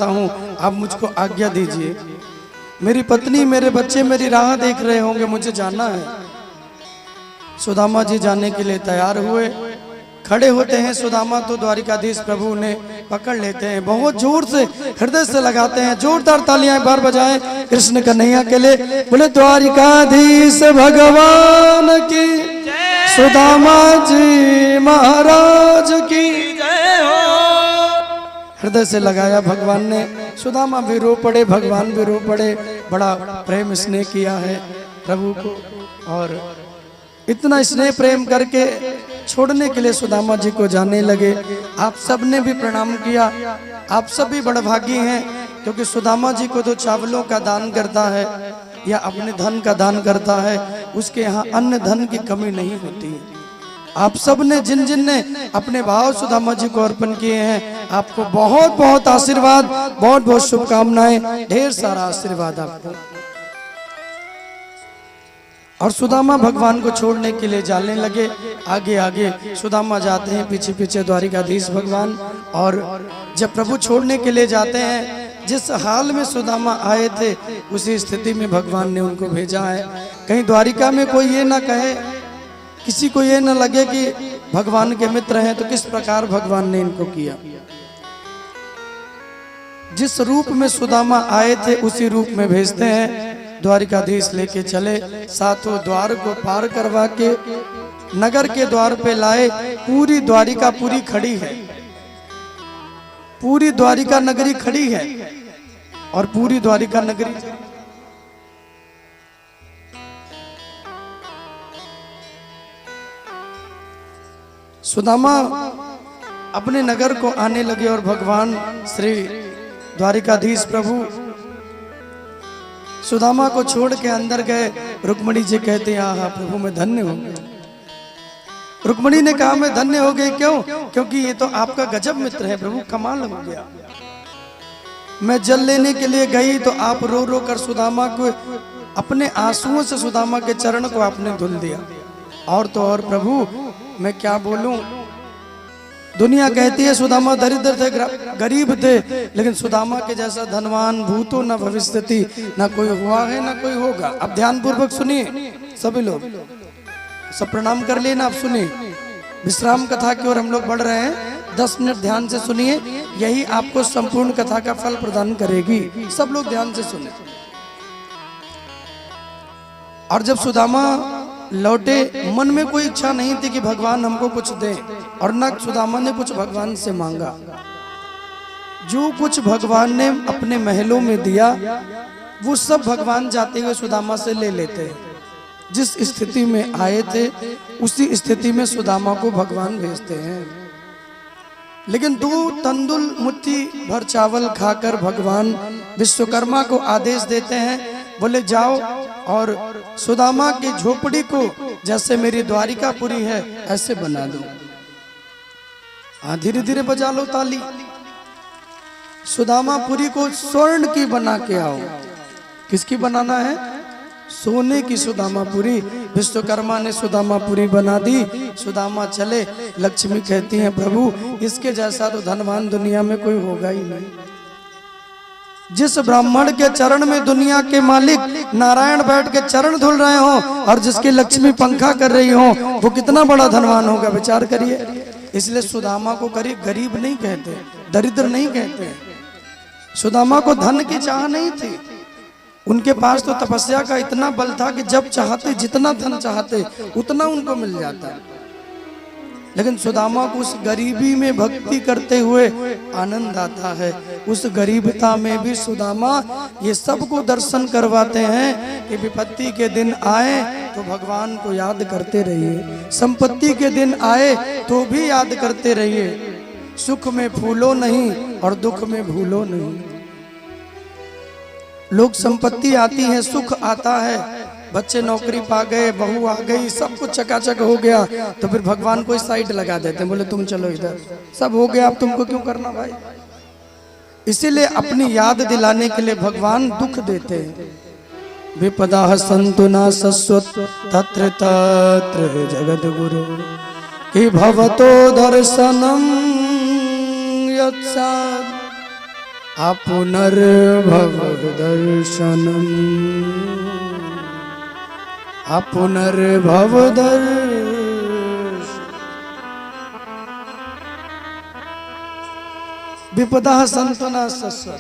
चाहता हूँ, आप मुझको आज्ञा दीजिए। मेरी पत्नी मेरे बच्चे मेरी राह देख रहे होंगे, मुझे जाना है। सुदामा जी जाने के लिए तैयार हुए, खड़े होते हैं सुदामा तो द्वारिकाधीश प्रभु उन्हें पकड़ लेते हैं, बहुत जोर से हृदय से लगाते हैं, जोरदार तालियां एक बार बजाएं कृष्ण कन्हैया के लिए। बोले द्वारिकाधीश भगवान की, सुदामा जी महाराज की जय हो। हृदय से लगाया भगवान ने, सुदामा भी रो पड़े, भगवान भी रो पड़े। बड़ा प्रेम स्नेह किया है प्रभु को, और इतना स्नेह प्रेम करके छोड़ने के लिए सुदामा जी को जाने लगे। आप सब ने भी प्रणाम किया, आप सब भी बड़भागी हैं, क्योंकि सुदामा जी को तो चावलों का दान करता है या अपने धन का दान करता है, उसके यहाँ अन्य धन की कमी नहीं होती। आप सब ने जिन जिन ने अपने भाव सुदामा जी को अर्पण किए हैं, आपको बहुत बहुत आशीर्वाद, बहुत बहुत शुभकामनाएं, ढेर सारा आशीर्वाद आपको। और सुदामा भगवान को छोड़ने के लिए जाने लगे। आगे आगे सुदामा जाते हैं, पीछे पीछे द्वारिकाधीश भगवान। और जब प्रभु छोड़ने के लिए जाते हैं, जिस हाल में सुदामा आए थे उसी स्थिति में भगवान ने उनको भेजा है। कहीं द्वारिका में कोई ये ना कहे, किसी को ये ना लगे कि भगवान के मित्र हैं, तो किस प्रकार भगवान ने इनको किया। जिस रूप में सुदामा आए थे उसी रूप में भेजते हैं। द्वारिकाधीश लेके चले, सातों द्वार को पार करवा के नगर के द्वार पे लाए। पूरी द्वारिका पूरी खड़ी है, पूरी द्वारिका नगरी खड़ी है, और पूरी द्वारिका नगरी सुदामा अपने नगर को आने लगे। और भगवान श्री द्वारिकाधीश प्रभु सुदामा को छोड़ के अंदर गए। रुक्मणी जी कहते हैं, आहा प्रभु मैं धन्य हो गया। रुक्मणी ने कहा मैं धन्य हो गई, क्यों? क्योंकि ये तो आपका गजब मित्र है प्रभु, कमाल हो गया। मैं जल लेने के लिए गई तो आप रो रो कर सुदामा को, अपने आंसुओं से सुदामा के चरण को आपने धुल दिया। और तो और प्रभु मैं क्या बोलूं, दुनिया कहती है सुदामा दरिद्र थे, गरीब थे, लेकिन सुदामा के जैसा धनवान भूतो न भविष्यति, ना कोई हुआ है ना कोई होगा। अब ध्यान पूर्वक सुनिए, सभी लोग सब प्रणाम कर लिए ना, आप सुनिए। विश्राम कथा की ओर हम लोग बढ़ रहे हैं, 10 मिनट ध्यान से सुनिए, यही आपको संपूर्ण कथा का फल प्रदान करेगी। सब लोग ध्यान से सुने। और जब सुदामा लौटे, मन में कोई इच्छा नहीं थी कि भगवान हमको कुछ दें, और न सुदामा ने कुछ भगवान से मांगा। जो कुछ भगवान ने अपने महलों में दिया वो सब भगवान जाते हुए सुदामा से ले लेते हैं। जिस स्थिति में आए थे उसी स्थिति में सुदामा को भगवान भेजते हैं। लेकिन 2 तंदुल मुट्ठी भर चावल खाकर भगवान विश्वकर्मा को आदेश देते हैं, बोले जाओ और सुदामा की झोपड़ी को जैसे मेरी द्वारिकापुरी है ऐसे बना दो। धीरे धीरे बजा लो ताली। सुदामापुरी को स्वर्ण की बना के आओ। किसकी बनाना है? सोने की सुदामापुरी। विश्वकर्मा ने सुदामापुरी बना दी। सुदामा चले, लक्ष्मी कहती हैं प्रभु इसके जैसा तो धनवान दुनिया में कोई होगा ही नहीं। जिस ब्राह्मण के चरण में दुनिया के मालिक नारायण बैठ के चरण धुल रहे हो और जिसकी लक्ष्मी पंखा कर रही हो, वो कितना बड़ा धनवान होगा, विचार करिए। इसलिए सुदामा को गरीब नहीं कहते, दरिद्र नहीं कहते। सुदामा को धन की चाह नहीं थी, उनके पास तो तपस्या का इतना बल था कि जब चाहते जितना धन चाहते उतना उनको मिल जाता। लेकिन सुदामा को उस गरीबी में भक्ति करते हुए आनंद आता है। उस गरीबता में भी सुदामा ये सबको दर्शन करवाते हैं कि विपत्ति के दिन आए तो भगवान को याद करते रहिए, संपत्ति के दिन आए तो भी याद करते रहिए। सुख में फूलो नहीं और दुख में भूलो नहीं। लोग संपत्ति आती है, सुख आता है, बच्चे नौकरी पा गए, बहू आ गई, सब कुछ चकाचक हो गया, तो फिर भगवान को साइड लगा देते हैं, बोले तुम चलो इधर, सब हो गया अब तुमको क्यों करना भाई। इसीलिए अपनी याद दिलाने के लिए भगवान दुख देते हैं। विपदा संतु न सस्वत तत्र तत्र जगद गुरु कि भवतो दर्शनम यत्साद पुनर्भवदर्शनम् पुनर्भवदर्श विपदा संतना सस्व।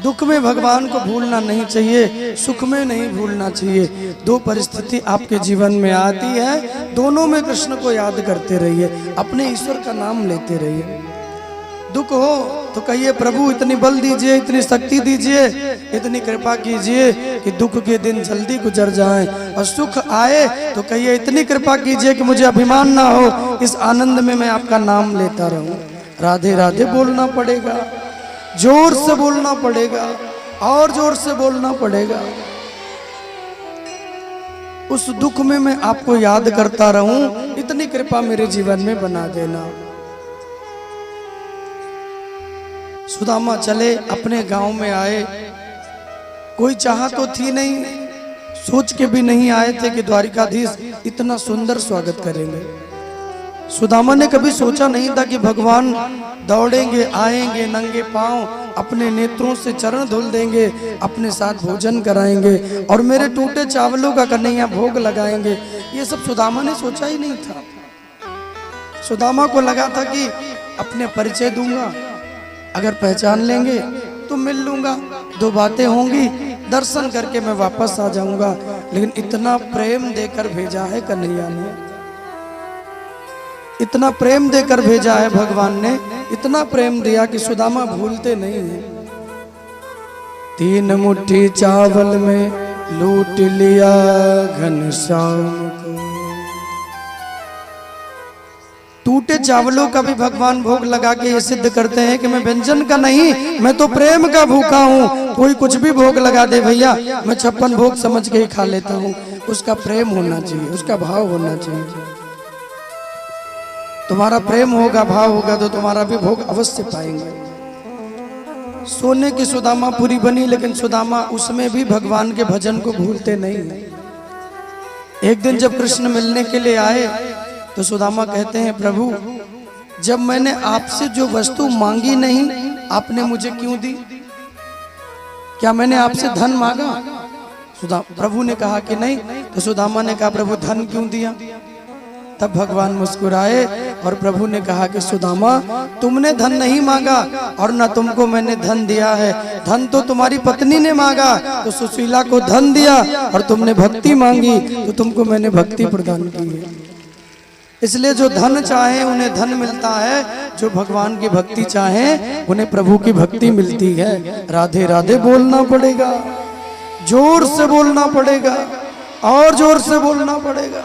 दुख में भगवान को भूलना नहीं चाहिए, सुख में नहीं भूलना चाहिए। दो परिस्थिति आपके जीवन में आती है, दोनों में कृष्ण को याद करते रहिए, अपने ईश्वर का नाम लेते रहिए। दुख हो तो कहिए प्रभु इतनी बल दीजिए, इतनी शक्ति दीजिए, इतनी कृपा कीजिए कि दुख के दिन जल्दी गुजर जाएं। और सुख आए तो कहिए इतनी कृपा कीजिए कि मुझे अभिमान ना हो, इस आनंद में मैं आपका नाम लेता रहूं। राधे राधे बोलना पड़ेगा, जोर से बोलना पड़ेगा, और जोर से बोलना पड़ेगा। उस दुख में मैं आपको याद करता रहूं, इतनी कृपा मेरे जीवन में बना देना। सुदामा चले, अपने गांव में आए। कोई चाह तो थी नहीं, सोच के भी नहीं आए थे कि द्वारिकाधीश इतना सुंदर स्वागत करेंगे। सुदामा ने कभी सोचा नहीं था कि भगवान दौड़ेंगे, आएंगे नंगे पांव, अपने नेत्रों से चरण धुल देंगे, अपने साथ भोजन कराएंगे और मेरे टूटे चावलों का कन्हैया भोग लगाएंगे। ये सब सुदामा ने सोचा ही नहीं था। सुदामा को लगा था कि अपने परिचय दूंगा, अगर पहचान लेंगे तो मिल लूंगा, दो बातें होंगी, दर्शन करके मैं वापस आ जाऊंगा। लेकिन इतना प्रेम देकर भेजा है कन्हैया ने, इतना प्रेम देकर भेजा है भगवान ने, इतना प्रेम दिया कि सुदामा भूलते नहीं है। 3 मुट्ठी चावल में लूट लिया घनश्याम को। टूटे चावलों का भी भगवान भोग लगा के ये सिद्ध करते हैं कि मैं व्यंजन का नहीं, मैं तो प्रेम का भूखा हूँ। कोई कुछ भी भोग लगा दे भैया, मैं 56 भोग समझ के ही खा लेता हूँ। उसका प्रेम होना चाहिए, उसका भाव होना चाहिए। तुम्हारा प्रेम होगा, भाव होगा तो तुम्हारा भी भोग अवश्य पाएंगे। सोने की सुदामा पूरी बनी, लेकिन सुदामा उसमें भी भगवान के भजन को भूलते नहीं। एक दिन जब कृष्ण मिलने के लिए आए तो सुदामा कहते हैं प्रभु, जब मैंने आपसे जो वस्तु मांगी नहीं, आपने मुझे क्यों दी? क्या मैंने आपसे धन मांगा? प्रभु ने कहा कि नहीं। तो सुदामा ने कहा प्रभु धन क्यों दिया? तब भगवान मुस्कुराए और प्रभु ने कहा कि सुदामा, तुमने धन नहीं मांगा और न तुमको मैंने धन दिया है। धन तो तुम्हारी पत्नी ने मांगा तो सुशीला को धन दिया, और तुमने भक्ति मांगी तो तुमको मैंने भक्ति प्रदान की है। इसलिए जो धन चाहे उन्हें धन मिलता है, जो भगवान की भक्ति चाहे उन्हें प्रभु की भक्ति मिलती है। राधे राधे बोलना पड़ेगा, जोर से बोलना पड़ेगा, और जोर से बोलना पड़ेगा।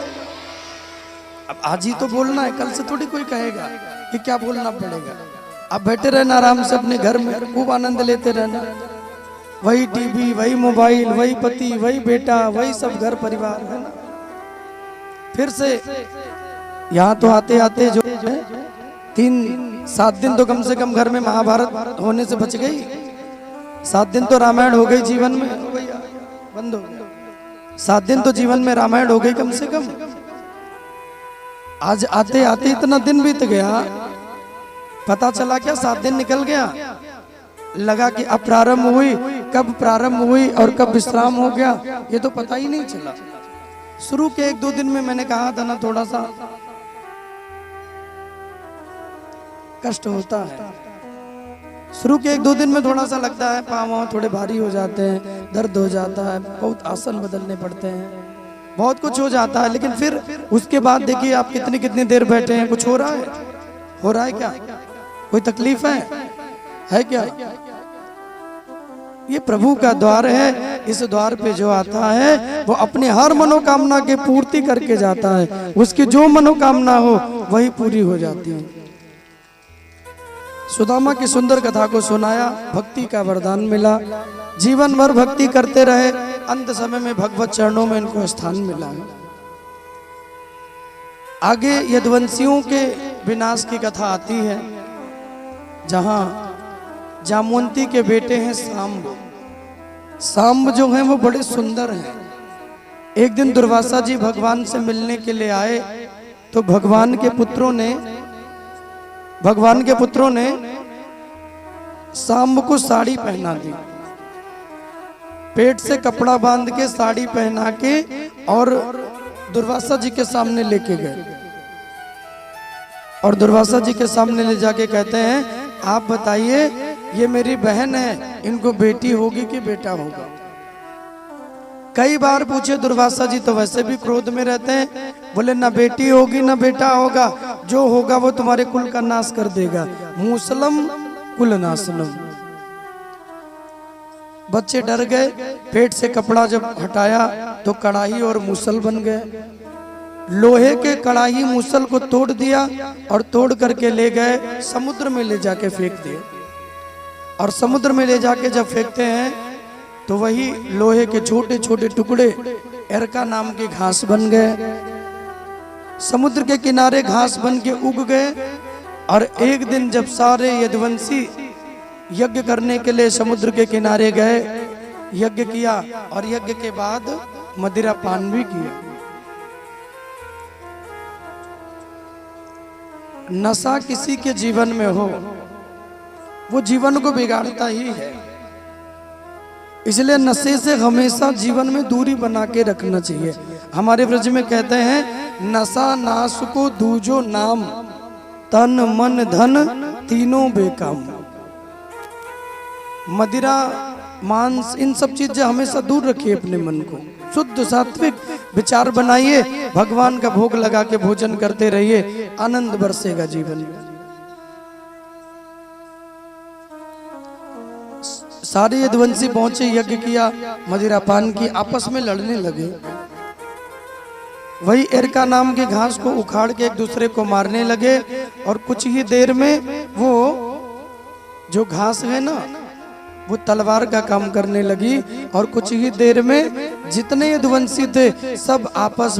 अब आज ही तो बोलना है, कल से थोड़ी कोई कहेगा कि क्या बोलना पड़ेगा। अब बैठे रहना आराम से अपने घर में, खूब आनंद लेते रहना। वही टीवी, वही मोबाइल, वही पति, वही बेटा, वही सब घर परिवार है ना। फिर से यहाँ तो आते आते जो 3-7 दिन तो कम से कम घर में महाभारत होने से बच गई। 7 दिन तो रामायण हो गई जीवन में, बंद हो गया। 7 दिन तो जीवन में रामायण हो गई कम से कम। आज आते आते इतना दिन बीत गया, पता चला क्या 7 दिन निकल गया। लगा कि अब प्रारंभ हुई, कब प्रारंभ हुई और कब विश्राम हो गया ये तो पता ही नहीं चला। शुरू के 1-2 दिन में मैंने कहा था ना, थोड़ा सा कष्ट होता है। शुरू के 1-2 दिन में थोड़ा सा लगता है, पाँव थोड़े भारी हो जाते हैं, दर्द हो जाता है, बहुत आसन बदलने पड़ते हैं, बहुत कुछ हो जाता है। लेकिन फिर उसके बाद देखिए आप कितनी देर बैठे हैं, कुछ हो रहा है? हो रहा है क्या? कोई तकलीफ है क्या? ये प्रभु का द्वार है। इस द्वार पे जो आता है वो अपने हर मनोकामना की पूर्ति करके जाता है। उसकी जो मनोकामना हो वही पूरी हो जाती है। सुदामा की सुंदर कथा को सुनाया, भक्ति का वरदान मिला, जीवन भर भक्ति करते रहे, अंत समय में भगवत चरणों में इनको स्थान मिला है। आगे यदुवंशियों के विनाश की कथा आती है, जहां जामवंती के बेटे हैं सांब। सांब जो हैं वो बड़े सुंदर हैं। एक दिन दुर्वासा जी भगवान से मिलने के लिए आए तो भगवान के पुत्रों ने सांब को साड़ी पहना दी, पेट से कपड़ा बांध के साड़ी पहना के और दुर्वासा जी के सामने लेके गए। और दुर्वासा जी के सामने ले जाके कहते हैं, आप बताइए ये मेरी बहन है, इनको बेटी होगी कि बेटा होगा? कई बार पूछे दुर्वासा जी तो वैसे भी क्रोध में रहते हैं, बोले ना बेटी होगी ना बेटा होगा, जो होगा वो तुम्हारे कुल का नाश कर देगा। मूसलम कुल नाशनम। बच्चे डर गए, पेट से कपड़ा जब हटाया तो कड़ाही और मूसल बन गए। लोहे के कड़ाही मूसल को तोड़ दिया और तोड़ करके ले गए समुद्र में ले जाके फेंक दिए। और समुद्र में ले जाके जब फेंकते हैं तो वही लोहे के छोटे छोटे टुकड़े एरका नाम के घास बन गए। समुद्र के किनारे घास बन के उग गए। और एक दिन जब सारे यदुवंशी यज्ञ करने के लिए समुद्र के किनारे गए, यज्ञ किया और यज्ञ के बाद मदिरा पान भी किया। नशा किसी के जीवन में हो वो जीवन को बिगाड़ता ही है, इसलिए नशे से हमेशा जीवन में दूरी बना के रखना चाहिए। हमारे ब्रज में कहते हैं, नशा नाश को दूजो नाम, तन मन धन तीनों बेकाम। मदिरा मांस इन सब चीजें हमेशा दूर रखिए अपने मन को, शुद्ध सात्विक विचार बनाइए, भगवान का भोग लगा के भोजन करते रहिए, आनंद बरसेगा जीवन में। सारे यदुवंशी पहुंचे, यज्ञ किया, मदिरा पान की, आपस में लड़ने लगे। वही एरका नाम के घास को उखाड़ के एक दूसरे को मारने लगे। और कुछ ही देर में वो जो घास है ना वो तलवार का काम करने लगी। और कुछ ही देर में जितने यदुवंशी थे सब आपस में